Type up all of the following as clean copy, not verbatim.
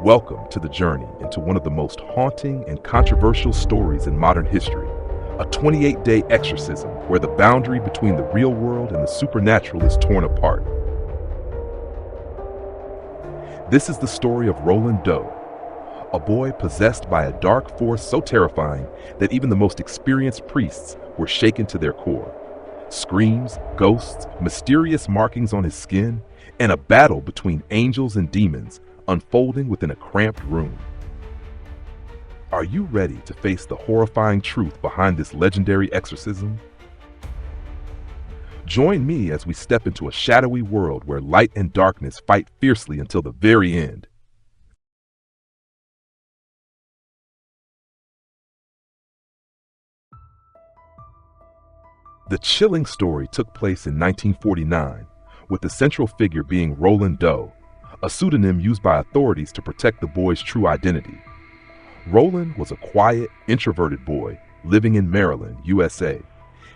Welcome to the journey into one of the most haunting and controversial stories in modern history, a 28-day exorcism where the boundary between the real world and the supernatural is torn apart. This is the story of Roland Doe, a boy possessed by a dark force so terrifying that even the most experienced priests were shaken to their core. Screams, ghosts, mysterious markings on his skin, and a battle between angels and demons unfolding within a cramped room. Are you ready to face the horrifying truth behind this legendary exorcism? Join me as we step into a shadowy world where light and darkness fight fiercely until the very end. The chilling story took place in 1949, with the central figure being Roland Doe, a pseudonym used by authorities to protect the boy's true identity. Roland was a quiet, introverted boy living in Maryland, USA.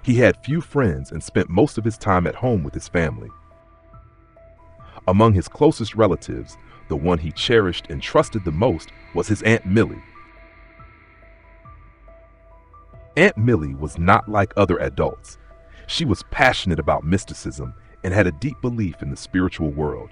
He had few friends and spent most of his time at home with his family. Among his closest relatives, the one he cherished and trusted the most was his Aunt Millie. Aunt Millie was not like other adults. She was passionate about mysticism and had a deep belief in the spiritual world.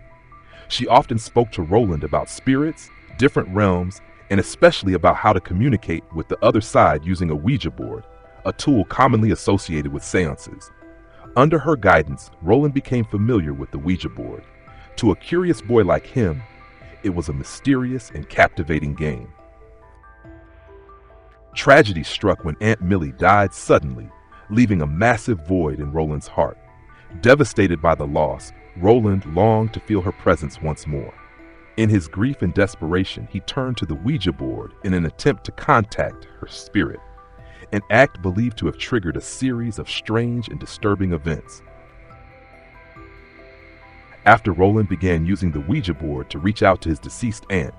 She often spoke to Roland about spirits, different realms, and especially about how to communicate with the other side using a Ouija board, a tool commonly associated with seances. Under her guidance, Roland became familiar with the Ouija board. To a curious boy like him, it was a mysterious and captivating game. Tragedy struck when Aunt Millie died suddenly, leaving a massive void in Roland's heart. Devastated by the loss, Roland longed to feel her presence once more. In his grief and desperation, he turned to the Ouija board in an attempt to contact her spirit, an act believed to have triggered a series of strange and disturbing events. After Roland began using the Ouija board to reach out to his deceased aunt,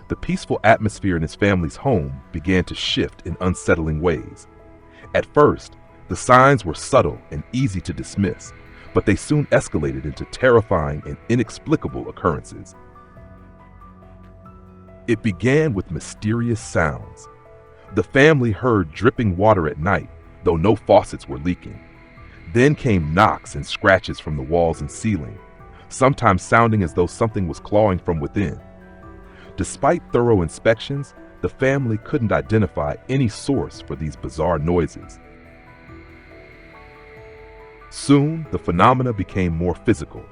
the peaceful atmosphere in his family's home began to shift in unsettling ways. At first, the signs were subtle and easy to dismiss, but they soon escalated into terrifying and inexplicable occurrences. It began with mysterious sounds. The family heard dripping water at night, though no faucets were leaking. Then came knocks and scratches from the walls and ceiling, sometimes sounding as though something was clawing from within. Despite thorough inspections, the family couldn't identify any source for these bizarre noises. Soon, the phenomena became more physical.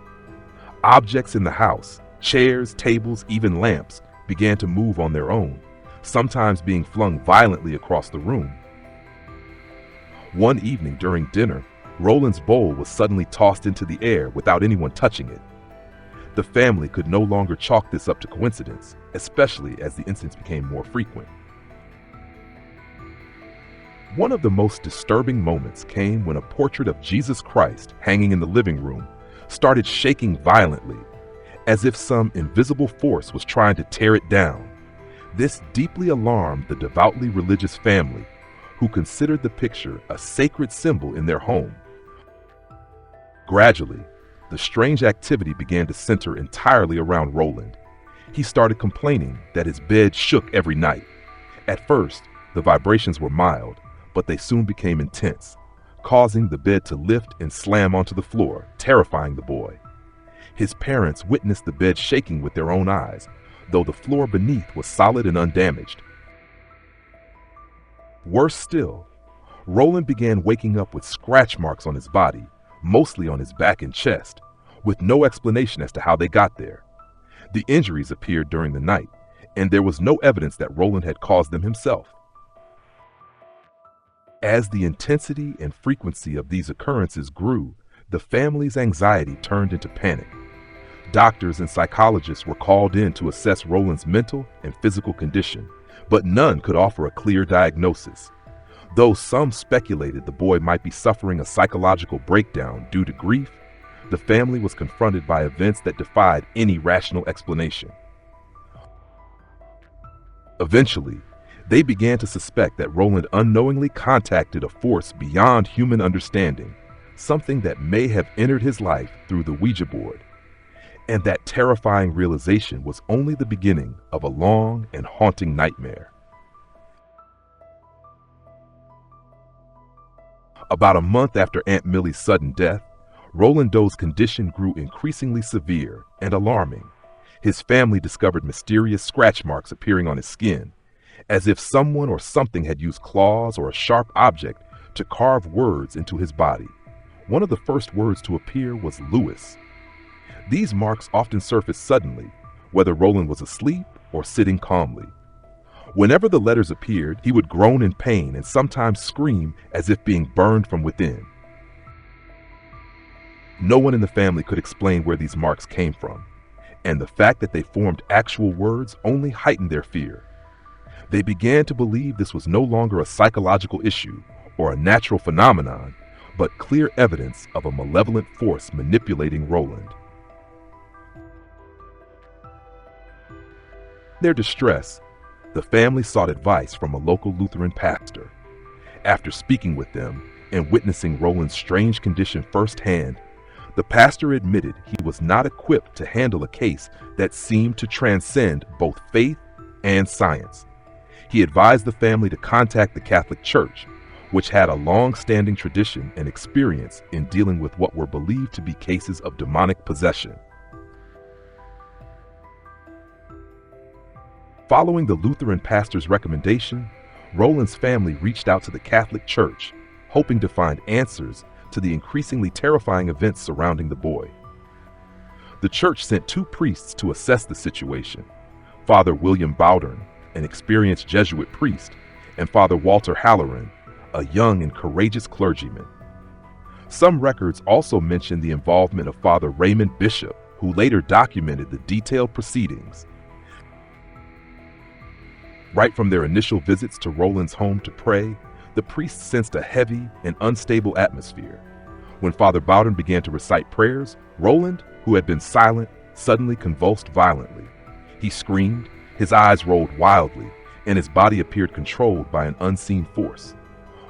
Objects in the house, chairs, tables, even lamps, began to move on their own, sometimes being flung violently across the room. One evening during dinner, Roland's bowl was suddenly tossed into the air without anyone touching it. The family could no longer chalk this up to coincidence, especially as the incidents became more frequent. One of the most disturbing moments came when a portrait of Jesus Christ hanging in the living room started shaking violently, as if some invisible force was trying to tear it down. This deeply alarmed the devoutly religious family, who considered the picture a sacred symbol in their home. Gradually, the strange activity began to center entirely around Roland. He started complaining that his bed shook every night. At first, the vibrations were mild, but they soon became intense, causing the bed to lift and slam onto the floor, terrifying the boy. His parents witnessed the bed shaking with their own eyes, though the floor beneath was solid and undamaged. Worse still, Roland began waking up with scratch marks on his body, mostly on his back and chest, with no explanation as to how they got there. The injuries appeared during the night, and there was no evidence that Roland had caused them himself. As the intensity and frequency of these occurrences grew, the family's anxiety turned into panic. Doctors and psychologists were called in to assess Roland's mental and physical condition, but none could offer a clear diagnosis. Though some speculated the boy might be suffering a psychological breakdown due to grief, the family was confronted by events that defied any rational explanation. Eventually, they began to suspect that Roland unknowingly contacted a force beyond human understanding, something that may have entered his life through the Ouija board. And that terrifying realization was only the beginning of a long and haunting nightmare. About a month after Aunt Millie's sudden death, Roland Doe's condition grew increasingly severe and alarming. His family discovered mysterious scratch marks appearing on his skin, as if someone or something had used claws or a sharp object to carve words into his body. One of the first words to appear was Lewis. These marks often surfaced suddenly, whether Roland was asleep or sitting calmly. Whenever the letters appeared, he would groan in pain and sometimes scream as if being burned from within. No one in the family could explain where these marks came from, and the fact that they formed actual words only heightened their fear. They began to believe this was no longer a psychological issue or a natural phenomenon, but clear evidence of a malevolent force manipulating Roland. In their distress, the family sought advice from a local Lutheran pastor. After speaking with them and witnessing Roland's strange condition firsthand, the pastor admitted he was not equipped to handle a case that seemed to transcend both faith and science. He advised the family to contact the Catholic Church, which had a long-standing tradition and experience in dealing with what were believed to be cases of demonic possession. Following the Lutheran pastor's recommendation, Roland's family reached out to the Catholic Church, hoping to find answers to the increasingly terrifying events surrounding the boy. The church sent 2 priests to assess the situation: Father William Bowdern, an experienced Jesuit priest, and Father Walter Halloran, a young and courageous clergyman. Some records also mention the involvement of Father Raymond Bishop, who later documented the detailed proceedings. Right from their initial visits to Roland's home to pray, the priests sensed a heavy and unstable atmosphere. When Father Bowden began to recite prayers, Roland, who had been silent, suddenly convulsed violently. He screamed, his eyes rolled wildly, and his body appeared controlled by an unseen force.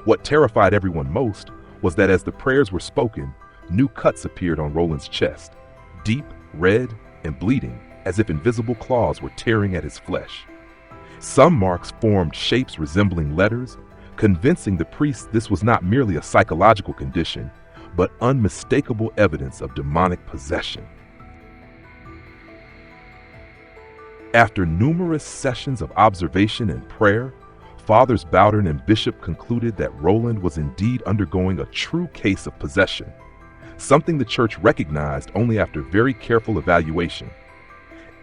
What terrified everyone most was that as the prayers were spoken, new cuts appeared on Roland's chest, deep, red, and bleeding, as if invisible claws were tearing at his flesh. Some marks formed shapes resembling letters, convincing the priests this was not merely a psychological condition, but unmistakable evidence of demonic possession. After numerous sessions of observation and prayer, Fathers Bowdern and Bishop concluded that Roland was indeed undergoing a true case of possession, something the church recognized only after very careful evaluation.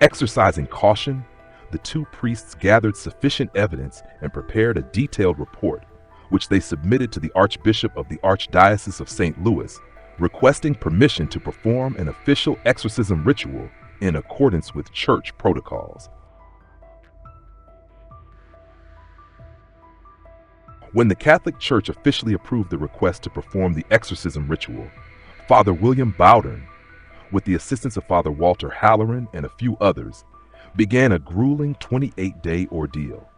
Exercising caution, the 2 priests gathered sufficient evidence and prepared a detailed report, which they submitted to the Archbishop of the Archdiocese of St. Louis, requesting permission to perform an official exorcism ritual in accordance with church protocols. When the Catholic Church officially approved the request to perform the exorcism ritual, Father William Bowdern, with the assistance of Father Walter Halloran and a few others, began a grueling 28-day ordeal.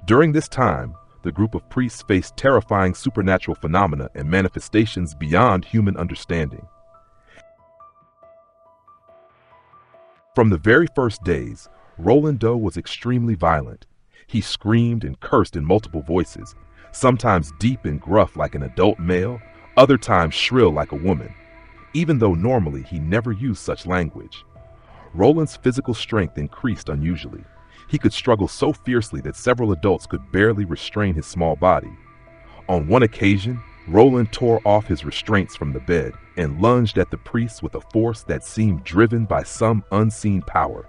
During this time, the group of priests faced terrifying supernatural phenomena and manifestations beyond human understanding. From the very first days, Roland Doe was extremely violent. He screamed and cursed in multiple voices, sometimes deep and gruff like an adult male, other times shrill like a woman, even though normally he never used such language. Roland's physical strength increased unusually. He could struggle so fiercely that several adults could barely restrain his small body. On one occasion, Roland tore off his restraints from the bed and lunged at the priests with a force that seemed driven by some unseen power.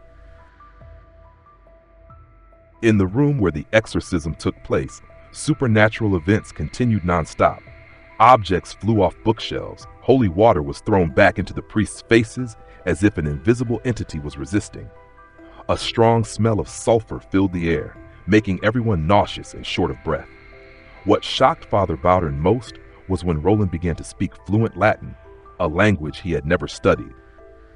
In the room where the exorcism took place, supernatural events continued nonstop. Objects flew off bookshelves, holy water was thrown back into the priests' faces as if an invisible entity was resisting. A strong smell of sulfur filled the air, making everyone nauseous and short of breath. What shocked Father Bowdern most was when Roland began to speak fluent Latin, a language he had never studied,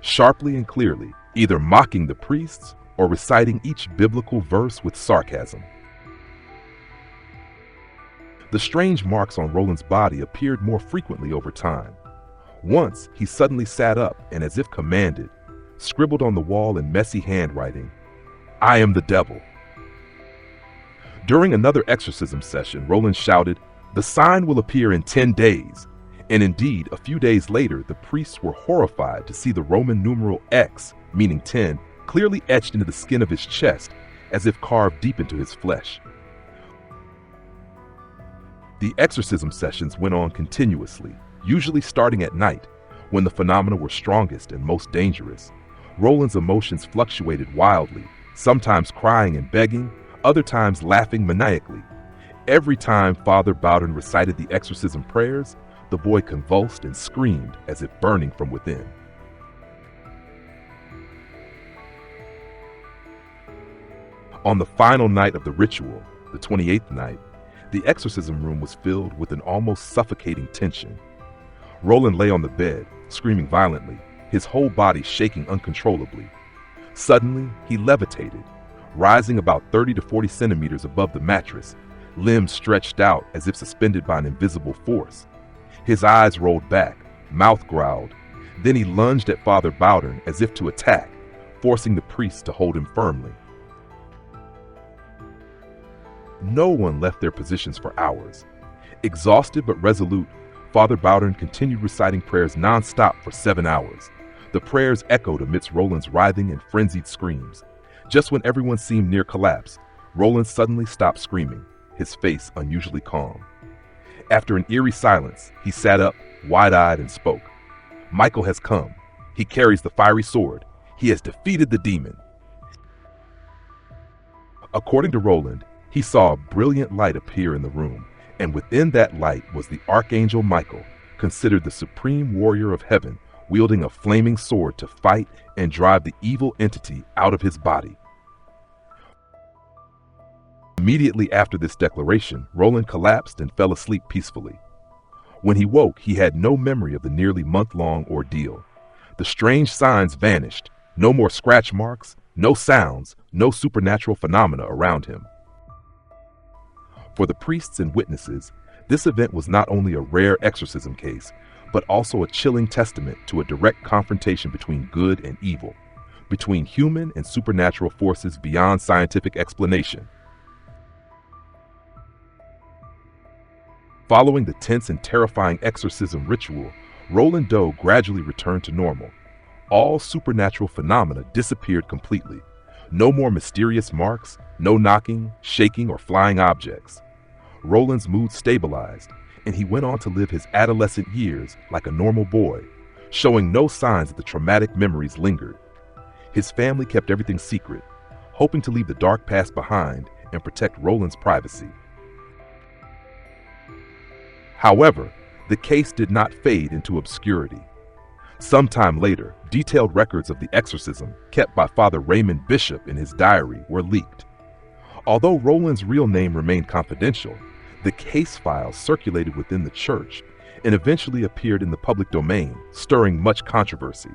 sharply and clearly, either mocking the priests or reciting each biblical verse with sarcasm. The strange marks on Roland's body appeared more frequently over time. Once, he suddenly sat up and, as if commanded, scribbled on the wall in messy handwriting, "I am the devil." During another exorcism session, Roland shouted, "The sign will appear in 10 days." And indeed, a few days later, the priests were horrified to see the Roman numeral X, meaning 10, clearly etched into the skin of his chest, as if carved deep into his flesh. The exorcism sessions went on continuously, usually starting at night, when the phenomena were strongest and most dangerous. Roland's emotions fluctuated wildly, sometimes crying and begging, other times laughing maniacally. Every time Father Bowden recited the exorcism prayers, the boy convulsed and screamed as if burning from within. On the final night of the ritual, the 28th night, the exorcism room was filled with an almost suffocating tension. Roland lay on the bed, screaming violently, his whole body shaking uncontrollably. Suddenly, he levitated, rising about 30 to 40 centimeters above the mattress, limbs stretched out as if suspended by an invisible force. His eyes rolled back, mouth growled. Then he lunged at Father Bowden as if to attack, forcing the priest to hold him firmly. No one left their positions for hours. Exhausted but resolute, Father Bowden continued reciting prayers non-stop for 7 hours. The prayers echoed amidst Roland's writhing and frenzied screams. Just when everyone seemed near collapse, Roland suddenly stopped screaming, his face unusually calm. After an eerie silence, he sat up, wide-eyed, and spoke. "Michael has come. He carries the fiery sword. He has defeated the demon." According to Roland, he saw a brilliant light appear in the room, and within that light was the Archangel Michael, considered the supreme warrior of heaven, wielding a flaming sword to fight and drive the evil entity out of his body. Immediately after this declaration, Roland collapsed and fell asleep peacefully. When he woke, he had no memory of the nearly month-long ordeal. The strange signs vanished, no more scratch marks, no sounds, no supernatural phenomena around him. For the priests and witnesses, this event was not only a rare exorcism case, but also a chilling testament to a direct confrontation between good and evil, between human and supernatural forces beyond scientific explanation. Following the tense and terrifying exorcism ritual, Roland Doe gradually returned to normal. All supernatural phenomena disappeared completely. No more mysterious marks, no knocking, shaking, or flying objects. Roland's mood stabilized, and he went on to live his adolescent years like a normal boy, showing no signs that the traumatic memories lingered. His family kept everything secret, hoping to leave the dark past behind and protect Roland's privacy. However, the case did not fade into obscurity. Sometime later, detailed records of the exorcism kept by Father Raymond Bishop in his diary were leaked. Although Roland's real name remained confidential, the case files circulated within the church and eventually appeared in the public domain, stirring much controversy.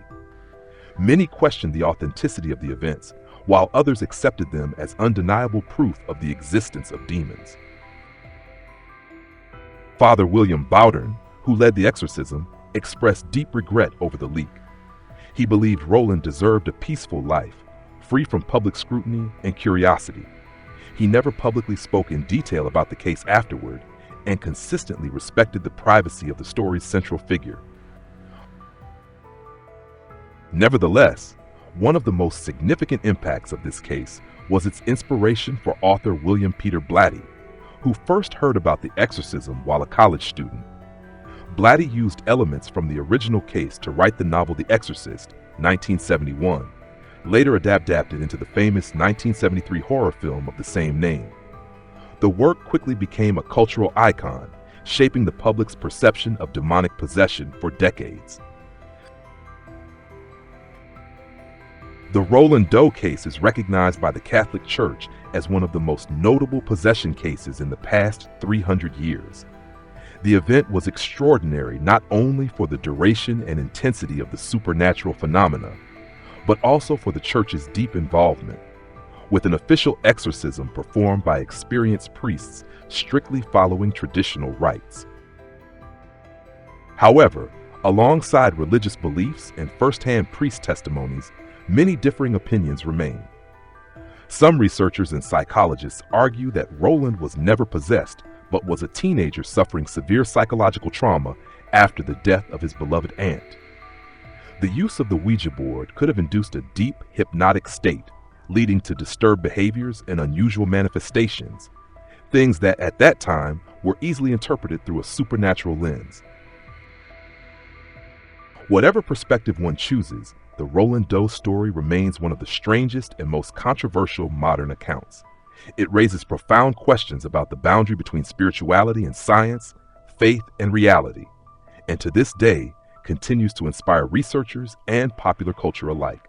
Many questioned the authenticity of the events, while others accepted them as undeniable proof of the existence of demons. Father William Bowden, who led the exorcism, expressed deep regret over the leak. He believed Roland deserved a peaceful life, free from public scrutiny and curiosity. He never publicly spoke in detail about the case afterward, and consistently respected the privacy of the story's central figure. Nevertheless, one of the most significant impacts of this case was its inspiration for author William Peter Blatty, who first heard about the exorcism while a college student. Blatty used elements from the original case to write the novel The Exorcist, 1971, later adapted into the famous 1973 horror film of the same name. The work quickly became a cultural icon, shaping the public's perception of demonic possession for decades. The Roland Doe case is recognized by the Catholic Church as one of the most notable possession cases in the past 300 years. The event was extraordinary not only for the duration and intensity of the supernatural phenomena, but also for the Church's deep involvement, with an official exorcism performed by experienced priests strictly following traditional rites. However, alongside religious beliefs and first-hand priest testimonies, many differing opinions remain. Some researchers and psychologists argue that Roland was never possessed, but was a teenager suffering severe psychological trauma after the death of his beloved aunt. The use of the Ouija board could have induced a deep hypnotic state, leading to disturbed behaviors and unusual manifestations, things that at that time were easily interpreted through a supernatural lens. Whatever perspective one chooses, the Roland Doe story remains one of the strangest and most controversial modern accounts. It raises profound questions about the boundary between spirituality and science, faith and reality, and to this day continues to inspire researchers and popular culture alike.